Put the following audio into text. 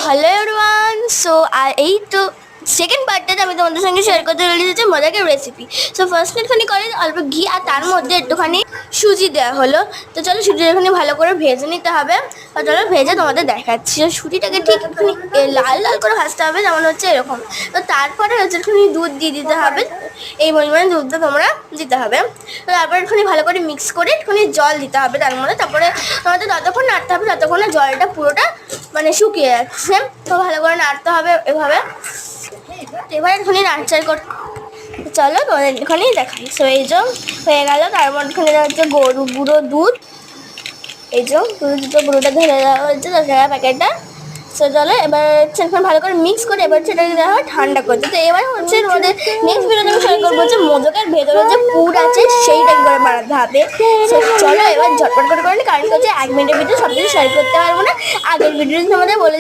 Hello everyone. So এই তো second পার্টটাতে আমি তোমাদের সঙ্গে শেয়ার করতে চলেছি মজাকের রেসিপি। সো ফার্স্ট একটুখানি করে অল্প ঘি আর তার মধ্যে একটুখানি সুজি দেওয়া হলো। তো চলো সুজি একটুখানি ভালো করে ভেজে নিতে হবে। আর চলো ভেজে তোমাদের দেখাচ্ছি। সুজিটাকে ঠিক একটুখানি লাল লাল করে ভাজতে হবে, যেমন হচ্ছে এরকম। তো তারপরে হচ্ছে একটুখানি দুধ দিয়ে দিতে হবে, এই পরিমাণে দুধটা তোমরা দিতে হবে। তো তারপরে একটুখানি ভালো করে মিক্স করে একটুখানি জল দিতে হবে তার মধ্যে। তারপরে তোমাদের ততক্ষণ নাড়তে হবে যতক্ষণ না জলটা পুরোটা মানে শুকিয়ে যাচ্ছে। তো ভালো করে নাড়তে হবে এভাবে। এবার একটুখানি নাড়চাড় কর, চলো তোমাদের একটুখানি দেখাই। সো এই যে হয়ে গেল, তার মধ্যে হচ্ছে গরু গুঁড়ো দুধ, এই যে গুঁড়োটা ধরে দেওয়া হচ্ছে 10 টাকা প্যাকেটটা। সো চলো এবার হচ্ছে এখন ভালো করে মিক্স করে এবার সেটাকে দেওয়া হয় ঠান্ডা করতে। তো এবার হচ্ছে তোমাদের নেক্সট ভিডিওতে আমি শেয়ার করবো যে মোদকের ভেতরে যে পুর আছে সেইটা কি করে বানাতে হবে। সো চলো এবার ঝটপট করে কারণ হচ্ছে 1 মিনিটের ভিতরে সব কিছু শেয়ার করতে পারবো না। আগের ভিডিওতে তোমাদের বলে